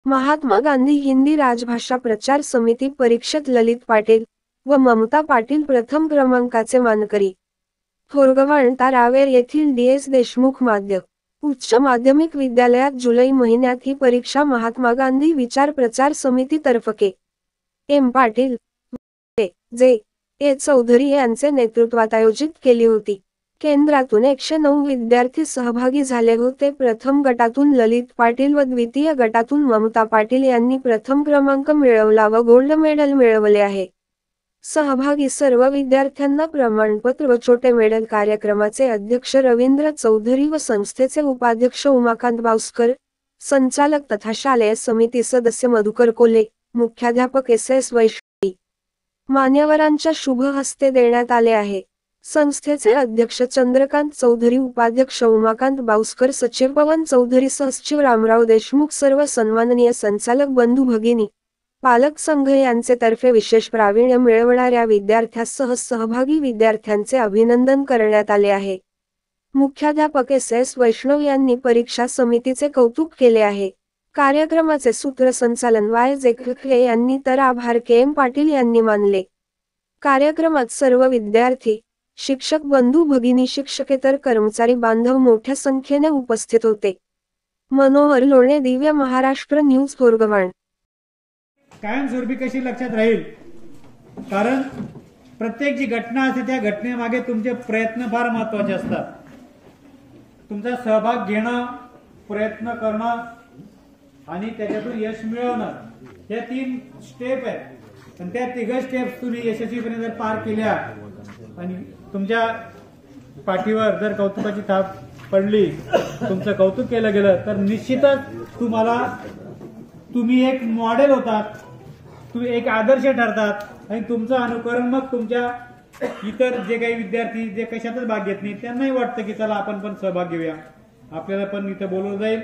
महात्मा गांधी हिंदी राजभाषा प्रचार समिती परीक्षेत ललित पाटील व ममता पाटील प्रथम क्रमांकाचे मानकरी। थोरगव्हाण रावेर येथील डी.एस. देशमुख माध्यमिक उच्च माध्यमिक विद्यालयात जुलै महिन्यात ही परीक्षा महात्मा गांधी विचार प्रचार समिती तर्फे के.एम. पाटील जे.ए. चौधरी यांचे नेतृत्वात आयोजित केली होती। केंद्रातून 109 विद्यार्थी सहभागी झाले होते। प्रथम गटातून ललित पाटील व द्वितीय गटातून ममता पाटील यांनी प्रथम क्रमांक मिळवला व गोल्ड मेडल मिळवले आहे। सहभागी सर्व विद्यार्थ्यांना प्रमाणपत्र व छोटे मेडल। कार्यक्रमाचे अध्यक्ष रवींद्र चौधरी व संस्थेचे उपाध्यक्ष उमाकांत बावस्कर, संचालक तथा शालेय समिती सदस्य मधुकर कोले, मुख्याध्यापक एस.एस. वैष्णवी मान्यवरांच्या शुभ हस्ते देण्यात आले आहे। संस्थेचे अध्यक्ष चंद्रकांत चौधरी, उपाध्यक्ष उमाकांत बावस्कर, सचिव पवन चौधरी, सहसचिव रामराव देशमुख, सर्व सन्माननीय संचालक बंधू भगिनी, पालक संघ यांचे तर्फे विशेष प्रावीण्य मिळवणाऱ्या विद्यार्थ्यांसह सहभागी विद्यार्थ्यांचे अभिनंदन करण्यात आले आहे। मुख्याध्यापक एस.एस. वैष्णव यांनी परीक्षा समितीचे कौतुक केले आहे। कार्यक्रमाचे सूत्रसंचालन वाय.जे. यांनी तर आभार के.एम. पाटील यांनी मानले। कार्यक्रमात सर्व विद्यार्थी, शिक्षक बंधू भगिनी, शिक्षकेतर कर्मचारी बांधव मोठ्या संख्येने उपस्थित होते। मनोहर लोणे, दिव्य महाराष्ट्र न्यूज, थोरगव्हाण। कायमस्वरूपी कशी लक्षात राहील, कारण प्रत्येक जी घटना असते त्या घटनेमागे तुमचे प्रयत्न फार महत्त्वाचे असतात। तुमचा सहभाग घेणं, प्रयत्न करणं आणि त्याच्यातून यश मिळवणं, हे 3 स्टेप आहेत। आणि त्या 3 स्टेप्स तुम्ही यशस्वीपणे जर पार केल्या आणि तुमच्या पाठीवर जर कौतुकाची थाप पडली, तुमचं कौतुक केलं गेलं, तर निश्चितच तुम्ही एक मॉडेल होतात, तुम्ही एक आदर्श ठरतात आणि तुमचं अनुकरण मग तुमच्या इतर जे काही विद्यार्थी जे कशातच भाग घेत नाही त्यांनाही वाटतं की चला आपण पण सहभाग घेऊया, आपल्याला पण इथं बोलवलं जाईल।